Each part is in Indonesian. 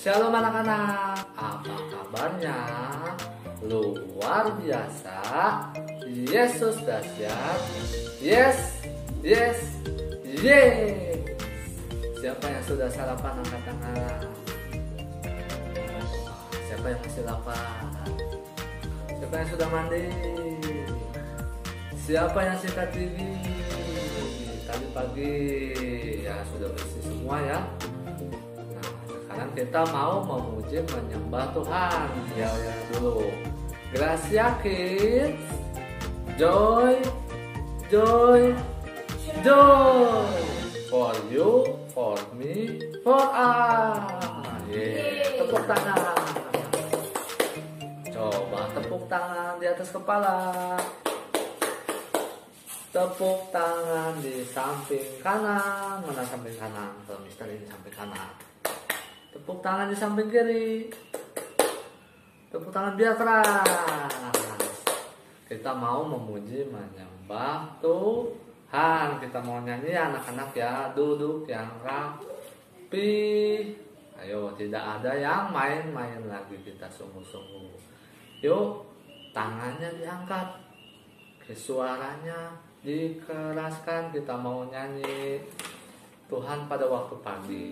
Shalom anak-anak, apa kabarnya? Luar biasa. Yesus dahsyat. Yes, yes, yes. Siapa yang sudah sarapan angkat tangan? Siapa yang masih lapar? Siapa yang sudah mandi? Siapa yang sikat gigi tadi pagi? Ya sudah bersih semua ya. Sekarang kita mau memuji menyembah Tuhan. Ya dulu. Gracia Kids. Joy, joy, joy. For you, for me, for us. Tepuk tangan. Coba tepuk tangan di atas kepala. Tepuk tangan di samping kanan. Mana samping kanan? Kalau Mister ini samping kanan. Tepuk tangan di samping kiri. Tepuk tangan biar keras. Kita mau memuji menyembah Tuhan. Kita mau nyanyi ya anak-anak ya. Duduk yang rapi. Ayo, tidak ada yang main-main lagi. Kita sungguh-sungguh. Yuk, tangannya diangkat. Suaranya dikeraskan. Kita mau nyanyi Tuhan pada waktu pagi.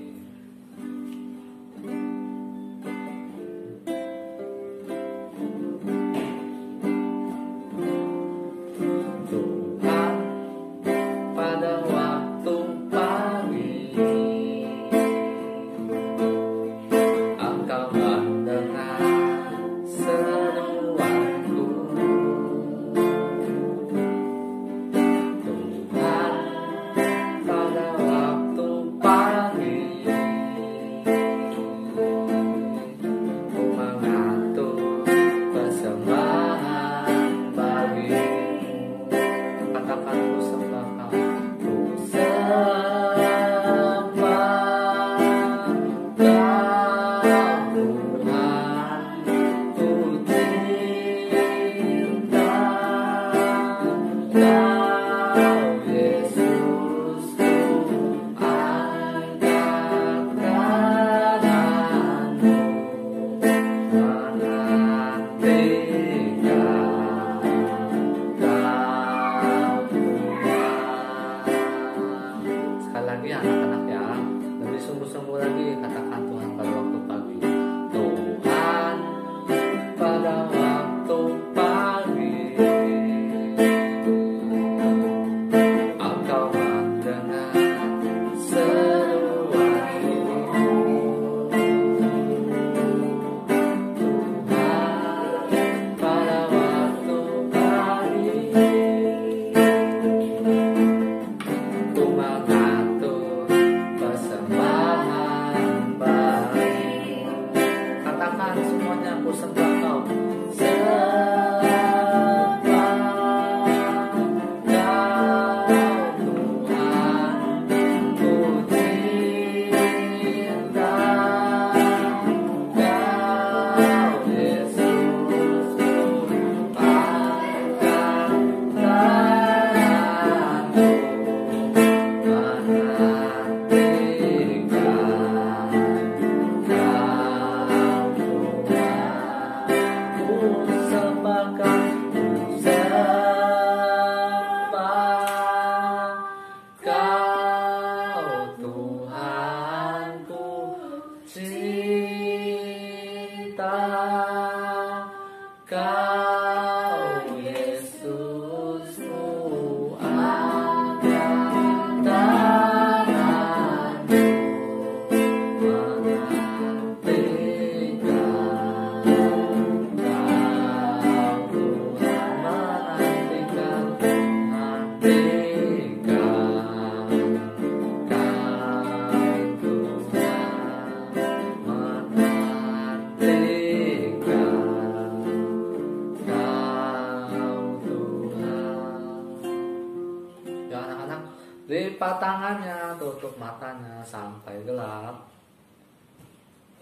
Lipat tangannya, tutup matanya sampai gelap.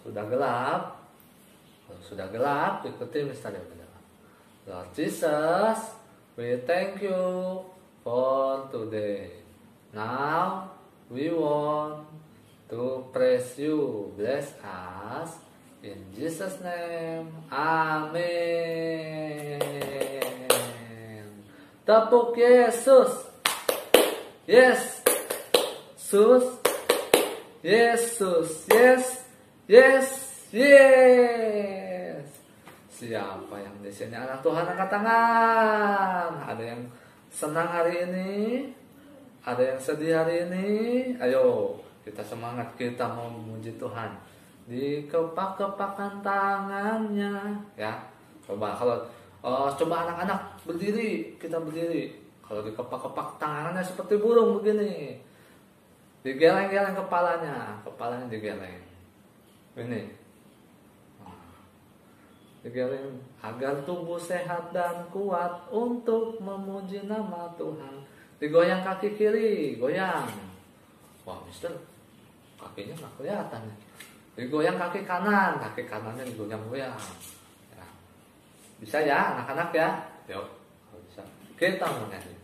Sudah gelap? Sudah gelap, ikuti Mister Yoga. Lord Jesus, we thank you for today. Now we want to praise you. Bless us in Jesus' name. Amin. Tepuk Yesus. Yes. Sus. Yesus. Yes. Yes. Yes. Siapa yang di sini anak Tuhan angkat tangan? Ada yang senang hari ini? Ada yang sedih hari ini? Ayo, kita semangat, kita mau memuji Tuhan. Dikepak-kepakan tangannya, ya. Coba kalau coba anak-anak berdiri, kita berdiri. Kalau dikepak-kepak tangannya seperti burung begini. Digeleng-geleng kepalanya digeleng. Ini. Digeleng agar tubuh sehat dan kuat untuk memuji nama Tuhan. Digoyang kaki kiri, goyang. Wah, Mister, kakinya nggak kelihatan. Digoyang kaki kanannya digoyang-goyang. Ya. Bisa ya, anak-anak ya? Yuk, bisa. Kita mau nyanyi.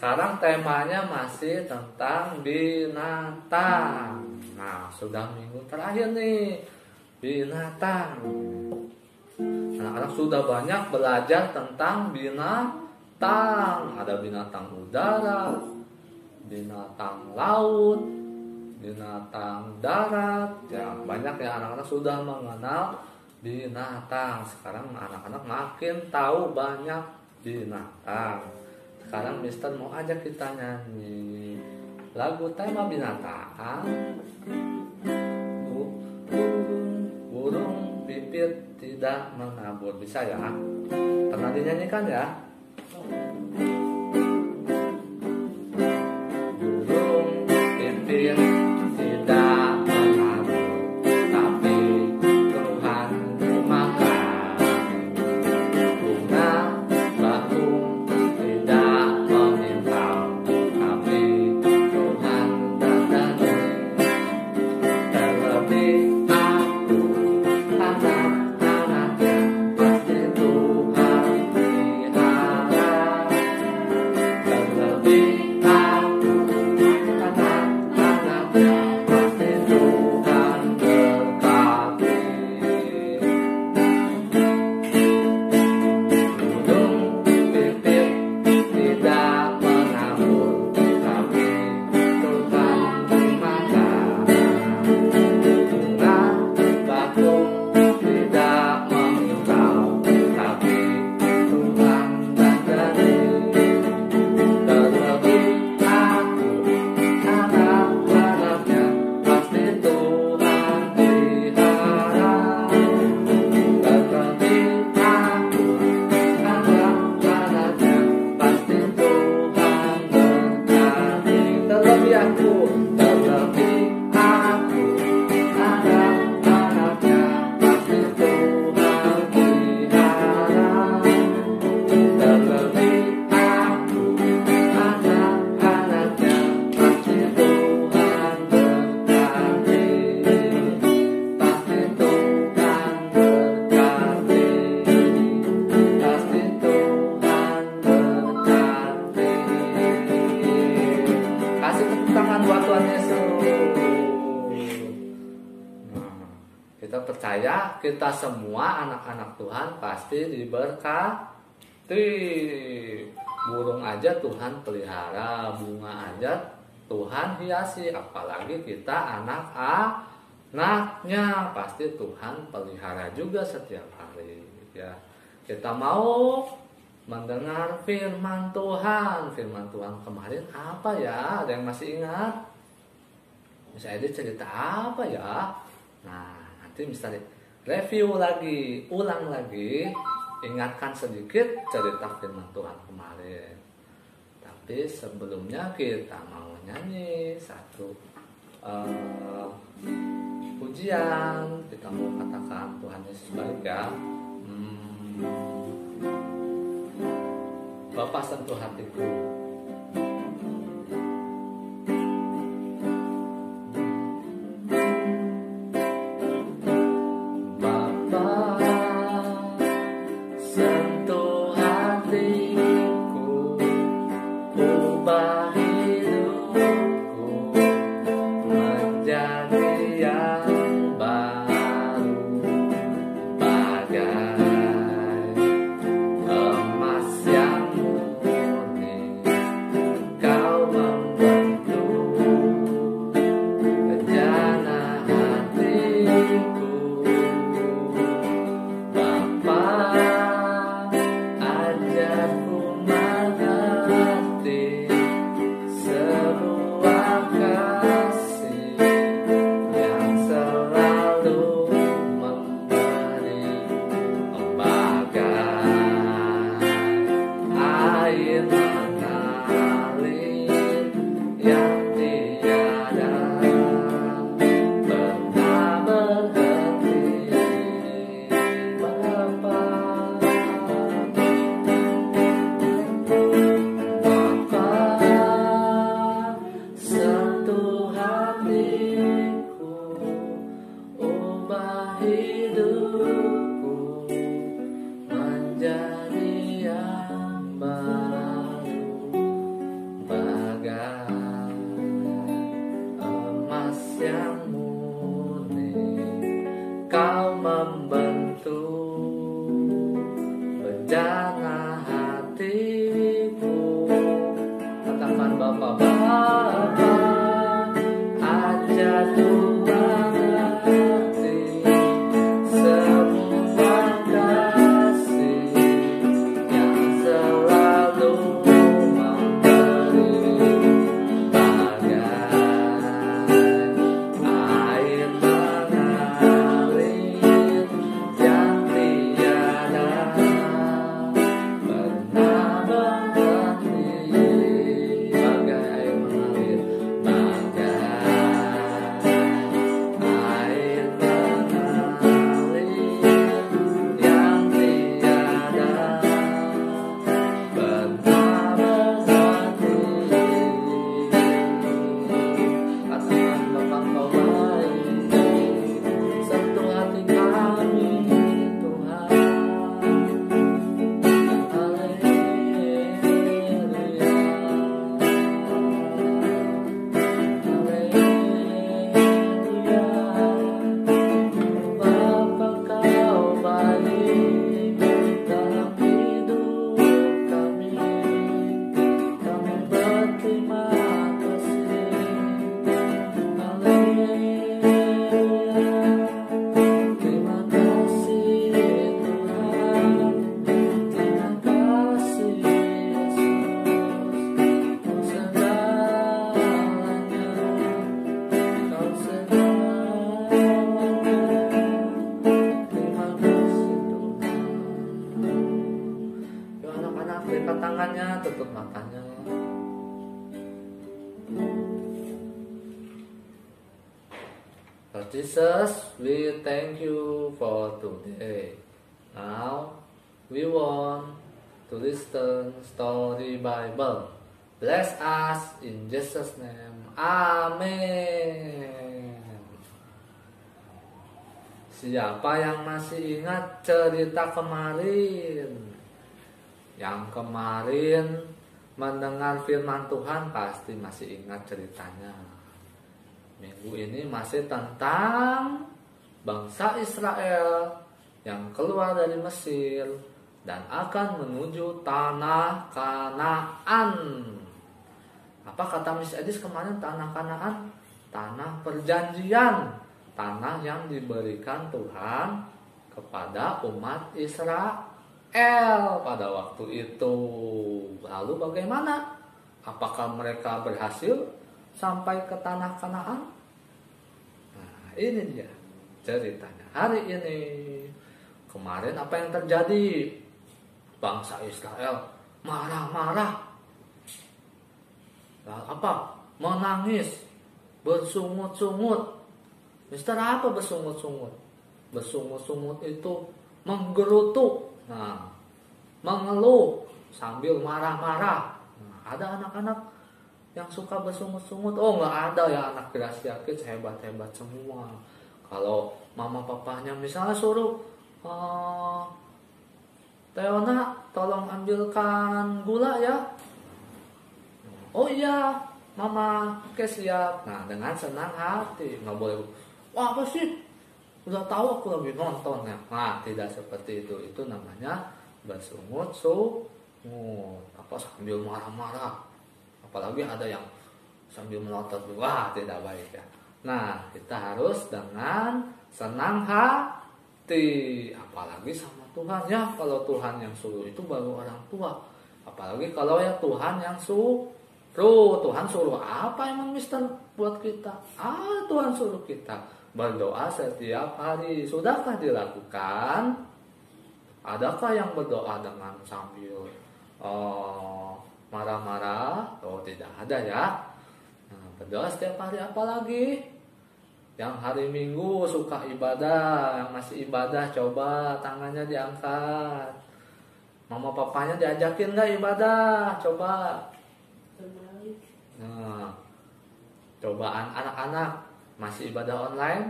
Sekarang temanya masih tentang binatang. Nah, sudah minggu terakhir nih, binatang. Anak-anak sudah banyak belajar tentang binatang. Ada binatang udara, binatang laut, binatang darat. Ya, banyak ya anak-anak sudah mengenal binatang. Sekarang anak-anak makin tahu banyak binatang. Sekarang Mister mau ajak kita nyanyi lagu tema binatang. Burung pipit tidak mengabur. Bisa ya? Pernah dinyanyikan ya? Burung pipit tidak mengabur, tapi Tuhan makan. Bunga bakung tidak memintal, tapi Tuhan dandani. Terlebih aku, anak-anaknya, pasti Tuhan pelihara. Tuhan Yesus. Nah, kita percaya kita semua anak-anak Tuhan pasti diberkati. Burung aja Tuhan pelihara, bunga aja Tuhan hiasi, apalagi kita anak-anaknya pasti Tuhan pelihara juga setiap hari. Ya, kita mau mendengar firman Tuhan. Firman Tuhan kemarin apa ya? Ada yang masih ingat? Misalnya cerita apa ya? Nah, nanti misalnya review lagi, ulang lagi, ingatkan sedikit cerita firman Tuhan kemarin. Tapi sebelumnya kita mau nyanyi satu pujian. Kita mau katakan Tuhan Yesus baik ya. Bapa sentuh hatiku. Bapa sentuh hatiku, ubah hidupku menjadi yang baru, bagai emas yang murni. Kau membentuk bejana hatiku. Bapa, ajarku mengerti sebuah kasih yang selalu memberi, bagai air mengalir yang tiada pernah berhenti. Bapa, sentuh hatiku, ubah hidupku menjadi yang baru, bagai emas yang murni. Kau membentuk bejana hatiku. Katakan Bapa, ajarku mengerti sebuah kasih yang selalu memberi, bagai air mengalir yang tiada pernah berhenti, bagai air mengalir, bagai air mengalir yang tiada pernah berhenti. Katakan Bapa, Kau baik, sentuh hati kami Tuhan. Bapa, Kau baik dalam hidup kami. Kami berterima kasih. Haleluya. Terima kasih Tuhan. Terima kasih Yesus. Kau segalanya. Kau segalanya. Terima kasih Tuhan. Yuk anak-anak, lipat tangannya, tutup matanya. Lord Jesus, we thank you for today. Now we want to listen story Bible. Bless us in Jesus' name. Amin. Siapa yang masih ingat cerita kemarin? Yang kemarin mendengar firman Tuhan pasti masih ingat ceritanya. Minggu ini masih tentang bangsa Israel yang keluar dari Mesir dan akan menuju tanah Kanaan. Apa kata Miss Edis kemarin? Tanah Kanaan, tanah perjanjian, tanah yang diberikan Tuhan kepada umat Israel pada waktu itu. Lalu bagaimana? Apakah mereka berhasil sampai ke tanah Kanaan? Nah, ini dia ceritanya hari ini. Kemarin apa yang terjadi? Bangsa Israel marah-marah. Apa? Menangis, bersungut-sungut. Mister, apa bersungut-sungut? Bersungut-sungut itu menggerutu, mengeluh sambil marah-marah. Ada anak-anak yang suka bersungut-sungut? Oh, nggak ada ya, anak Gracia Kids hebat-hebat semua. Kalau mama papanya misalnya suruh, Teona tolong ambilkan gula ya. Oh iya, mama, oke siap. Nah, dengan senang hati, nggak boleh, wah apa sih? Udah tahu aku lagi nonton ya. Nah, tidak seperti itu. Itu namanya bersungut-sungut. Apa sambil marah-marah. Apalagi ada yang sambil melotot. Wah, tidak baik ya. Nah, kita harus dengan senang hati. Apalagi sama Tuhan ya. Kalau Tuhan yang suruh itu baru orang tua. Apalagi kalau ya Tuhan yang suruh. Tuhan suruh apa emang Mister buat kita? Tuhan suruh kita berdoa setiap hari. Sudahkah dilakukan? Adakah yang berdoa dengan sambil marah-marah? Oh, tidak ada ya. Nah, berdoa setiap hari. Apalagi yang hari Minggu suka ibadah, yang masih ibadah, coba tangannya diangkat. Mama papanya diajakin nggak ibadah? Coba. Nah, cobaan anak-anak masih ibadah online?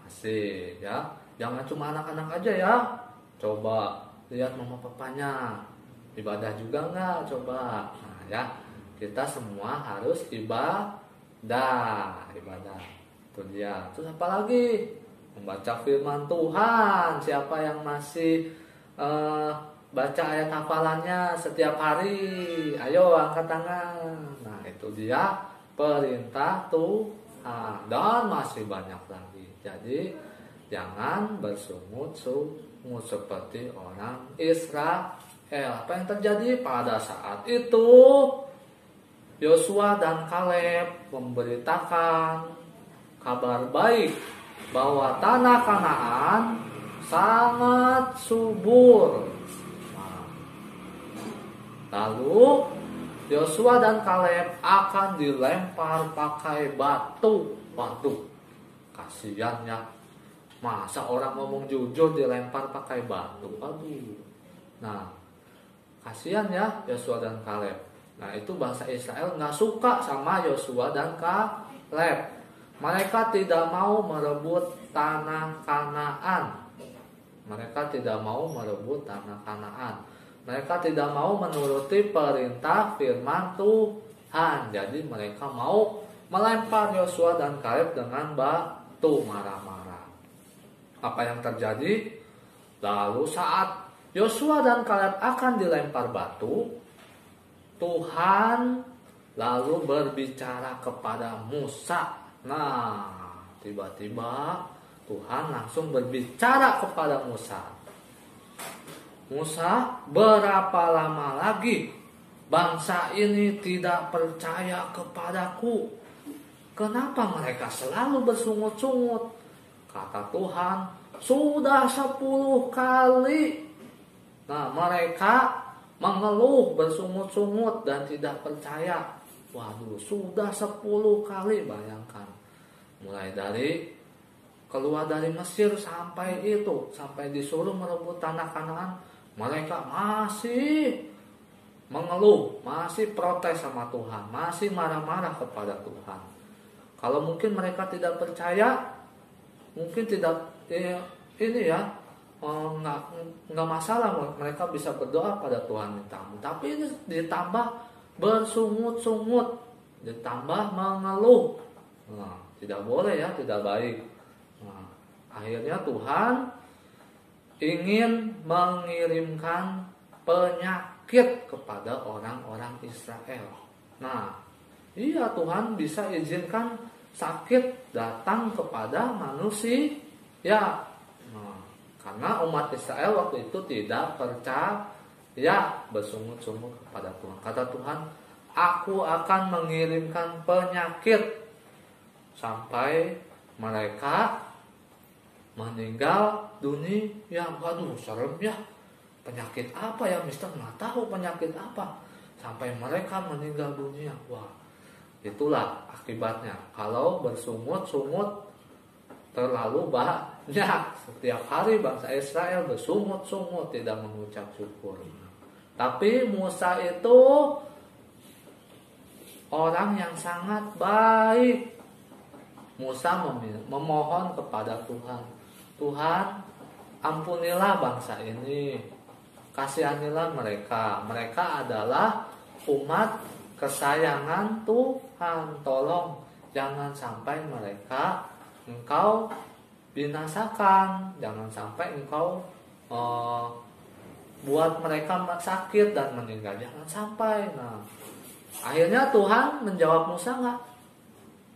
Masih ya. Jangan cuma anak-anak aja ya. Coba lihat mama papanya ibadah juga nggak? Coba. Nah ya, kita semua harus ibadah. Itu dia. Terus apa lagi? Membaca firman Tuhan. Siapa yang masih baca ayat hafalannya setiap hari? Ayo angkat tangan. Nah, itu dia perintah Tuhan. Dan masih banyak lagi. Jadi jangan bersungut-sungut seperti orang Israel. Apa yang terjadi pada saat itu? Yosua dan Kaleb memberitakan kabar baik bahwa tanah Kanaan sangat subur. Lalu Yosua dan Kaleb akan dilempar pakai batu. Waduh, kasihan ya. Masa orang ngomong jujur dilempar pakai batu? Aduh. Nah, kasihan ya Yosua dan Kaleb. Nah, itu bangsa Israel nggak suka sama Yosua dan Kaleb. Mereka tidak mau merebut tanah Kanaan. Mereka tidak mau menuruti perintah firman Tuhan. Jadi mereka mau melempar Yosua dan Kaleb dengan batu, marah-marah. Apa yang terjadi? Lalu saat Yosua dan Kaleb akan dilempar batu, Tuhan lalu berbicara kepada Musa. Nah, tiba-tiba Tuhan langsung berbicara kepada Musa. Musa, berapa lama lagi bangsa ini tidak percaya kepadaku? Kenapa mereka selalu bersungut-sungut? Kata Tuhan, sudah 10 kali. Nah, mereka mengeluh, bersungut-sungut dan tidak percaya. Waduh, sudah 10 kali, bayangkan. Mulai dari keluar dari Mesir sampai disuruh merebut tanah Kanaan. Mereka masih mengeluh, masih protes sama Tuhan, masih marah-marah kepada Tuhan. Kalau mungkin mereka tidak percaya, mungkin tidak nggak masalah, mereka bisa berdoa pada Tuhan minta ampun. Tapi ini ditambah bersungut-sungut, ditambah mengeluh. Nah, tidak boleh ya, tidak baik. Nah, akhirnya Tuhan ingin mengirimkan penyakit kepada orang-orang Israel. Nah, iya, Tuhan bisa izinkan sakit datang kepada manusia. Nah, karena umat Israel waktu itu tidak percaya, bersungut-sungut kepada Tuhan. Kata Tuhan, aku akan mengirimkan penyakit sampai mereka meninggal dunia. Waduh, serem ya. Penyakit apa ya, Mister? Nggak tahu penyakit apa. Sampai mereka meninggal dunia. Wah, itulah akibatnya. Kalau bersungut-sungut terlalu banyak. Setiap hari bangsa Israel bersungut-sungut, tidak mengucap syukur. Tapi Musa itu orang yang sangat baik. Musa memohon kepada Tuhan, Tuhan, ampunilah bangsa ini, kasihanilah mereka. Mereka adalah umat kesayangan Tuhan. Tolong jangan sampai mereka Engkau binasakan, jangan sampai Engkau buat mereka sakit dan meninggal, jangan sampai. Nah, akhirnya Tuhan menjawab Musa nggak?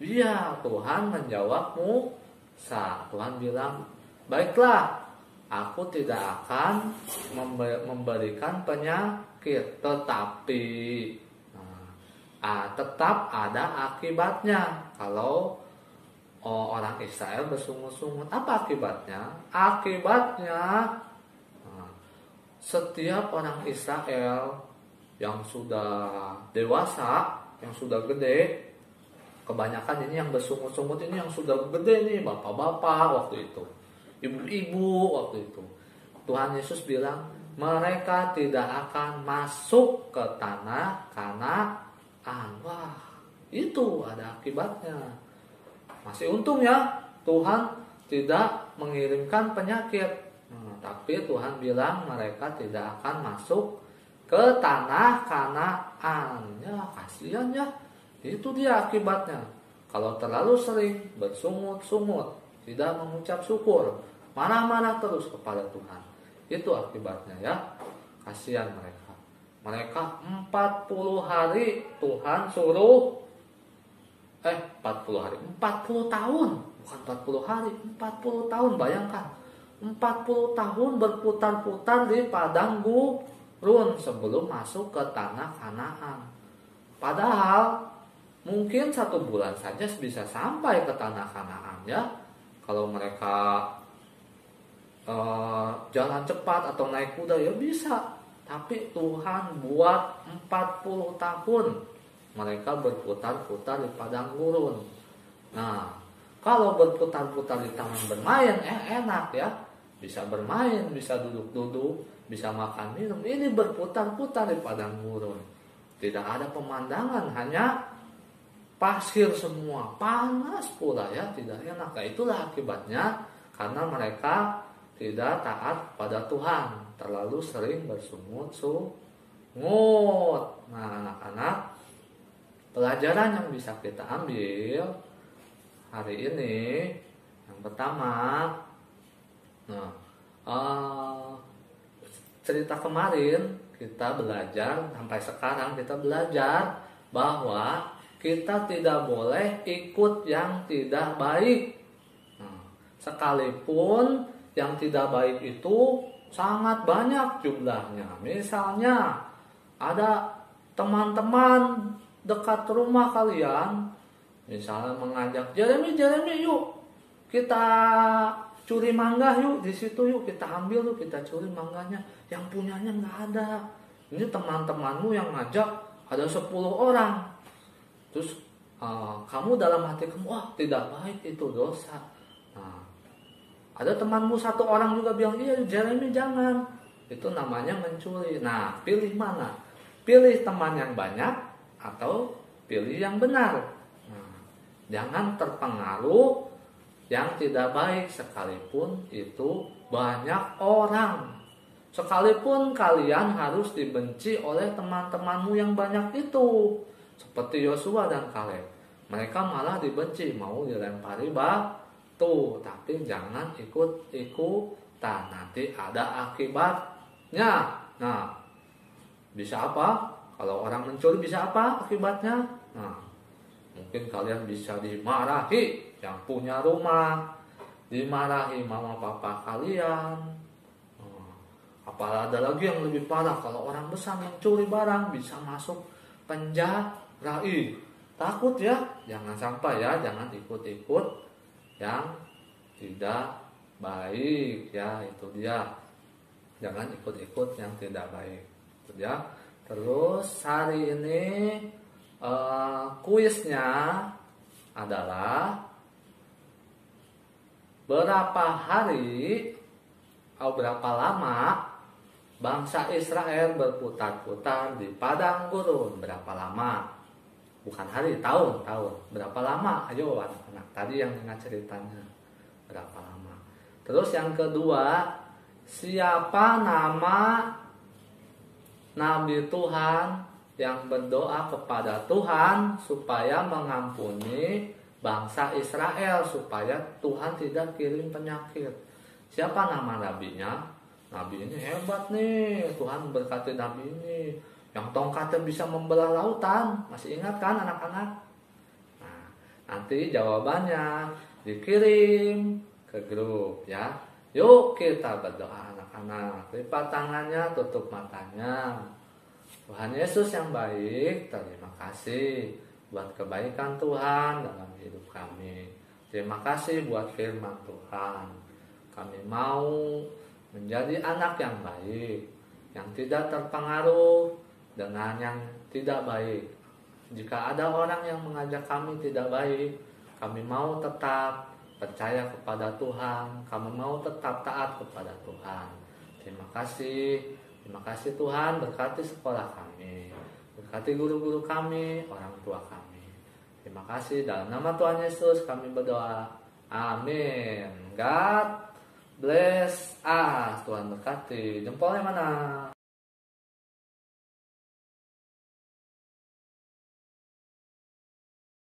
Iya, Tuhan menjawab Musa. Tuhan bilang, baiklah, aku tidak akan memberikan penyakit, tetapi tetap ada akibatnya. Kalau orang Israel bersungut-sungut, apa akibatnya? Akibatnya setiap orang Israel yang sudah dewasa, yang sudah gede, kebanyakan ini yang bersungut-sungut ini yang sudah gede nih, bapak-bapak waktu itu, ibu-ibu waktu itu. Tuhan Yesus bilang, mereka tidak akan masuk ke tanah Kanaan. Wah, itu ada akibatnya. Masih untung ya, Tuhan tidak mengirimkan penyakit. Tapi Tuhan bilang mereka tidak akan masuk ke tanah Kanaan. Ya, kasihan ya. Itu dia akibatnya. Kalau terlalu sering bersungut-sungut, tidak mengucap syukur, marah-marah terus kepada Tuhan, itu akibatnya ya. Kasihan mereka. Mereka 40 hari Tuhan suruh 40 hari, 40 tahun, bukan 40 hari, 40 tahun, bayangkan. 40 tahun berputar-putar di padang gurun sebelum masuk ke tanah Kanaan. Padahal mungkin 1 bulan saja bisa sampai ke tanah Kanaan ya. Kalau mereka jalan cepat atau naik kuda ya bisa. Tapi Tuhan buat 40 tahun mereka berputar-putar di padang gurun. Nah, kalau berputar-putar di taman bermain enak ya. Bisa bermain, bisa duduk-duduk, bisa makan minum. Ini berputar-putar di padang gurun. Tidak ada pemandangan, hanya pasir semua, panas pula ya, tidak enak. Nah, itulah akibatnya karena mereka tidak taat pada Tuhan, terlalu sering bersungut-sungut. Nah, anak-anak, pelajaran yang bisa kita ambil hari ini, yang pertama, cerita kemarin kita belajar, sampai sekarang kita belajar bahwa kita tidak boleh ikut yang tidak baik. Sekalipun yang tidak baik itu sangat banyak jumlahnya. Misalnya ada teman-teman dekat rumah kalian, misalnya mengajak, Jeremy yuk kita curi mangga yuk, di situ yuk kita ambil yuk, kita curi mangganya, yang punyanya nggak ada. Ini teman-temanmu yang ngajak ada 10 orang. Terus kamu dalam hati kamu, wah tidak baik, itu dosa. Nah, ada temanmu 1 orang juga bilang, iya Jeremy jangan, itu namanya mencuri. Nah, pilih mana? Pilih teman yang banyak atau pilih yang benar. Nah, jangan terpengaruh yang tidak baik, sekalipun itu banyak orang. Sekalipun kalian harus dibenci oleh teman-temanmu yang banyak itu, seperti Yosua dan Kaleb. Mereka malah dibenci, mau dilempari batu. Tapi jangan ikut-ikutan, nanti ada akibatnya. Nah, bisa apa? Kalau orang mencuri bisa apa akibatnya? Nah, mungkin kalian bisa dimarahi yang punya rumah, dimarahi mama papa kalian. Apalagi ada lagi yang lebih parah, kalau orang besar mencuri barang bisa masuk penjara. Takut ya, jangan sampai ya, jangan ikut-ikut yang tidak baik ya, itu dia. Jangan ikut-ikut yang tidak baik, itu ya. Terus hari ini kuisnya adalah berapa hari atau berapa lama bangsa Israel berputar-putar di padang gurun? Berapa lama? Bukan hari, tahun. Berapa lama? Ayo anak-anak, tadi yang ingat ceritanya. Berapa lama? Terus yang kedua, siapa nama Nabi Tuhan yang berdoa kepada Tuhan supaya mengampuni bangsa Israel, supaya Tuhan tidak kirim penyakit? Siapa nama nabinya? Nabi ini hebat nih, Tuhan berkati nabi ini, yang tongkatnya bisa membelah lautan. Masih ingat kan anak-anak? Nah, nanti jawabannya dikirim ke grup ya. Yuk kita berdoa anak-anak. Lipat tangannya, tutup matanya. Tuhan Yesus yang baik, terima kasih buat kebaikan Tuhan dalam hidup kami. Terima kasih buat firman Tuhan. Kami mau menjadi anak yang baik, yang tidak terpengaruh dengan yang tidak baik. Jika ada orang yang mengajak kami tidak baik, kami mau tetap percaya kepada Tuhan, kami mau tetap taat kepada Tuhan. Terima kasih Tuhan, berkati sekolah kami, berkati guru-guru kami, orang tua kami. Terima kasih, dalam nama Tuhan Yesus kami berdoa. Amin. God bless us. Tuhan berkati. Jempolnya mana?